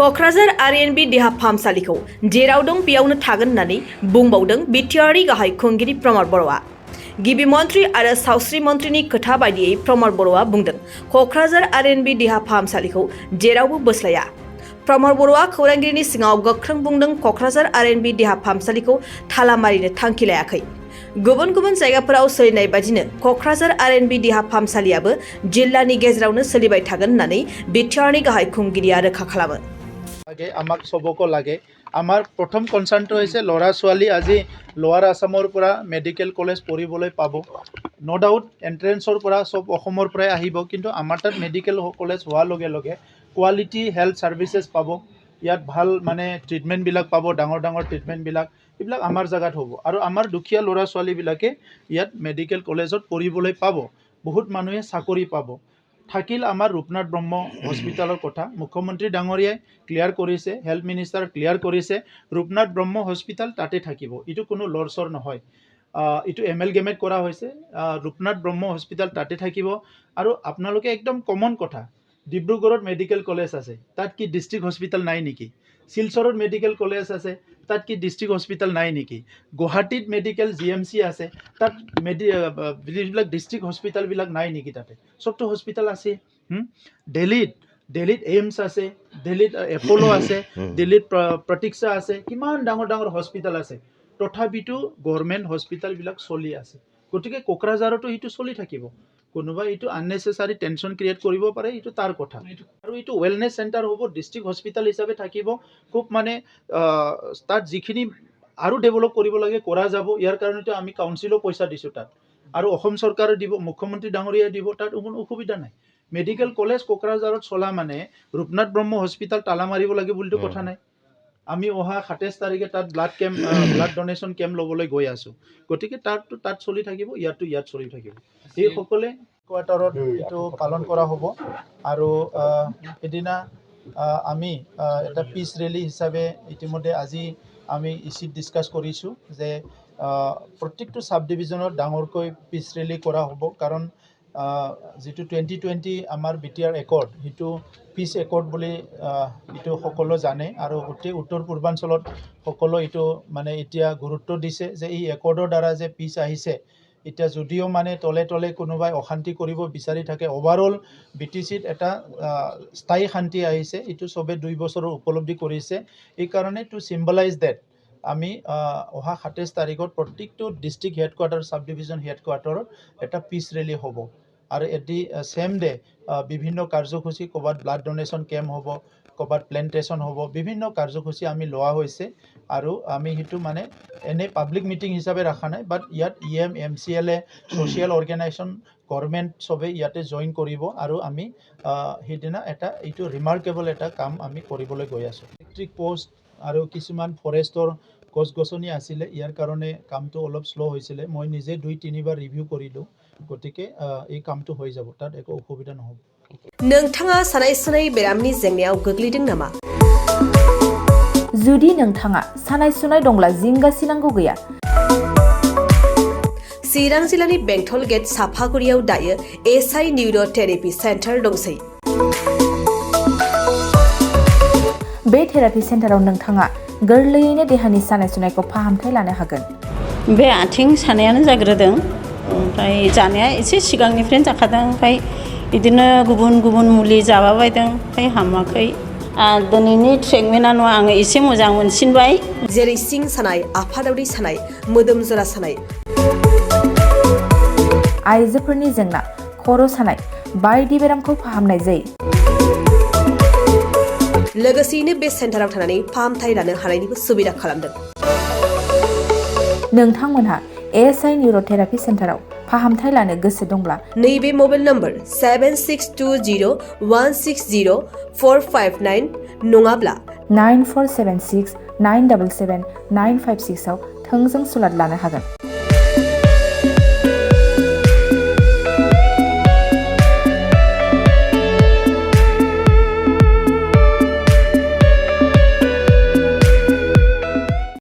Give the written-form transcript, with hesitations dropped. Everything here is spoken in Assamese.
क'क्राझार आरएनबी देहा फाहामसालिखौ जेराव दं बेयावनो थागोन होननानै बुंबावदों बिटिआरनि गाहाय खुंगिरि रमद बर'आ। गिबि मन्त्रि आरो सावस्रि मन्त्रिनि खोथा बायदियै रमद बर'आ बुंदों क'क्राझार आरएनबी देहा फाहामसालिखौ जेरावबो बोस्लाया। रमद बर'आ खौरांगिरिनि सिगाङाव गोख्रों बुंदों क'क्राझार आरएनबी देहा फाहामसालिखौ थाला मारिनो थांखि लायाखै। गुबुन गुबुन जायगाफोराव सोलिनाय बादिनो क'क्राझार आरएनबी देहा फाहामसालियाबो जिल्लानि गेजेरावनो सोलिबाय थागोन होननानै बिटिआरनि गाहाय खुंगिरिया रोखा खालामो। আমাক সবকো লাগে আমাৰ প্ৰথম কনচাৰ্ণটো হৈছে ল'ৰা ছোৱালী আজি লোৱাৰ আসামৰ পৰা মেডিকেল কলেজ পঢ়িবলৈ পাব। নো ডাউট এন্ট্ৰেন্সৰ পৰা সব অসমৰ পৰাই আহিব, কিন্তু আমাৰ তাত মেডিকেল কলেজ হোৱাৰ লগে লগে কোৱালিটি হেল্থ সাৰ্ভিসেছ পাব। ইয়াত ভাল মানে ট্ৰিটমেণ্টবিলাক পাব, ডাঙৰ ডাঙৰ ট্ৰিটমেণ্টবিলাক এইবিলাক আমাৰ জায়গাত হ'ব আৰু আমাৰ দুখীয়া ল'ৰা ছোৱালীবিলাকে ইয়াত মেডিকেল কলেজত পঢ়িবলৈ পাব। বহুত মানুহে চাকৰি পাব। থাকিল আমাৰ ৰূপনাথ ব্ৰহ্ম হস্পিটালৰ কথা মুখ্যমন্ত্ৰী ডাঙৰীয়াই ক্লিয়াৰ কৰিছে, হেল্থ মিনিষ্টাৰ ক্লিয়াৰ কৰিছে ৰূপনাথ ব্ৰহ্ম হস্পিটাল তাতে থাকিব। এইটো কোনো লৰচৰ নহয়, এইটো এমেলগেমেট কৰা হৈছে। ৰূপনাথ ব্ৰহ্ম হস্পিটাল তাতে থাকিব আৰু আপোনালোকে একদম কমন কথা, ডিব্ৰুগড়ত মেডিকেল কলেজ আছে, তাত কি ডিষ্ট্ৰিক্ট হস্পিটাল নাই নেকি? শিলচৰত মেডিকেল কলেজ আছে, তাত কি ডিষ্ট্ৰিক্ট হস্পিটাল নাই নেকি? গুৱাহাটীত মেডিকেল জিএমচি আছে, তাত যিবিলাক ডিষ্ট্ৰিক্ট হস্পিটালবিলাক নাই নেকি? তাতে সবটো হস্পিটাল আছে। দিল্লীত এইমছ আছে, দিল্লীত এপ'লো আছে, দিল্লীত প্ৰতীক্ষা আছে, কিমান ডাঙৰ ডাঙৰ হস্পিটাল আছে, তথাপিতো গভৰ্ণমেণ্ট হস্পিটালবিলাক চলি আছে। গতিকে কোকৰাঝাৰতো এইটো চলি থাকিব। কোনোবা এইটো আননেচেচাৰী টেনশ্যন ক্ৰিয়েট কৰিব পাৰে, এইটো তাৰ কথা। আৰু এইটো ৱেলনেছ চেণ্টাৰ হ'ব, ডিষ্ট্ৰিক্ট হস্পিটাল হিচাপে থাকিব। খুব মানে তাত যিখিনি আৰু ডেভেলপ কৰিব লাগে কৰা যাব। ইয়াৰ কাৰণেতো আমি কাউন্সিলো পইচা দিছোঁ তাত, আৰু অসম চৰকাৰে দিব, মুখ্যমন্ত্ৰী ডাঙৰীয়াই দিব, তাত কোনো অসুবিধা নাই। মেডিকেল কলেজ কোকৰাঝাৰত চলা মানে ৰূপনাথ ব্ৰহ্ম হস্পিটাল তালা মাৰিব লাগে বুলিতো কথা নাই। আমি অহা 27 তাৰিখে তাত ব্লাড ডোনেশ্যন কেম্প ল'বলৈ গৈ আছোঁ। গতিকে তাত চলি থাকিব, ইয়াত চলি থাকিব। এইসকলে কোৱাৰ্টাৰত এইটো পালন কৰা হ'ব। আৰু এদিনা আমি এটা পিচ ৰেলী হিচাপে ইতিমধ্যে আজি আমি ইচিত ডিছকাছ কৰিছোঁ যে প্ৰত্যেকটো চাব ডিভিজনত ডাঙৰকৈ পিচ ৰেলী কৰা হ'ব। কাৰণ যিটো 2020 আমাৰ বিটিআৰ একৰ্ড, সেইটো পিচ একৰ্ড বুলি এইটো সকলো জানে, আৰু গোটেই উত্তৰ পূৰ্বাঞ্চলত সকলো এইটো মানে এতিয়া গুৰুত্ব দিছে যে এই একৰ্ডৰ দ্বাৰা যে পিচ আহিছে। এতিয়া যদিও মানে তলে তলে কোনোবাই অশান্তি কৰিব বিচাৰি থাকে, অভাৰঅল BTCত এটা স্থায়ী শান্তি আহিছে। এইটো চবে 2 বছৰৰ উপলব্ধি কৰিছে। এইকাৰণে টু চিম্বলাইজ ডেট আমি অহা 27 তাৰিখত প্ৰত্যেকটো ডিষ্ট্ৰিক্ট হেডকোৱাৰ্টাৰ, চাব ডিভিজন হেডকোৱাৰ্টাৰত এটা পিচ ৰেলী হ'ব। আৰু এটি ছেম ডে বিভিন্ন কাৰ্যসূচী, ক'ৰবাত ব্লাড ডোনেশ্যন কেম্প হ'ব, ক'ৰবাত প্লেণ্টেশ্যন হ'ব, বিভিন্ন কাৰ্যসূচী আমি লোৱা হৈছে। আৰু আমি সেইটো মানে এনে পাব্লিক মিটিং হিচাপে ৰখা নাই, বাট ইয়াত EM, MCLA, social organisation, government চবেই ইয়াতে জইন কৰিব। আৰু আমি সেইদিনা এইটো ৰিমাৰ্কেবল এটা কাম আমি কৰিবলৈ গৈ আছোঁ। ইলেক্ট্ৰিক পোষ্ট আৰু কিছুমান ফৰেষ্টৰ গছ গছনি আছিলে, ইয়াৰ কাৰণে কামটো অলপ শ্ল' হৈছিলে। মই নিজে 2-3 বাৰ ৰিভিউ কৰিলোঁ। গতিকে এই কামটো হৈ যাব, তাত একো অসুবিধা নহ'ব। नोंथाङा सानाय सुनाय बेरामनि जेंनायाव गोग्लैदों नामा? जुदि नोंथाङा सानाय सुनाय दंब्ला जिंगा सिनांगौ गैया। चिरां जिल्लानि बेंटल गेट साफागुरियाव दायो SI निउर'थेरापि सेन्टार दंसै। बे थेरापि सेन्टाराव नोंथाङा गोरलैयैनो देहानि सानाय सुनायखौ फाहामथाय लानो हागोन। बे आथिं सानायानो जाग्रोदों, ओमफ्राय जानाया एसे सिगांनिफ्रायनो जाखादों, ओमफ्राय बिदिनो गुबुन गुबुन मुलि जाबाबायदों, ओमफ्राय हामाखै। दिनैनि ट्रिटमेन्टआ आङो एसे मोजां मोनसिनबाय। जेरै सिं सानाय, आफादावदै सानाय, मोदोम जरा सानाय, आइजोफोरनि जेंना, खर' सानाय बायदि बेरामखौ फाहामनाय जायो। लोगोसेयैनो बे सेन्टाराव थानानै फाहामथाय लानो हानायनिबो सुबिदा खालामदों। नोंथांमोनहा SI निउर'थेरापि सेन्टाराव फाहामथाय लानो गोसो दंब्ला नैबे मबाइल नम्बर 7620160459 नङाब्ला 9476977956 आव थोंजों सुलाद लानो हागोन।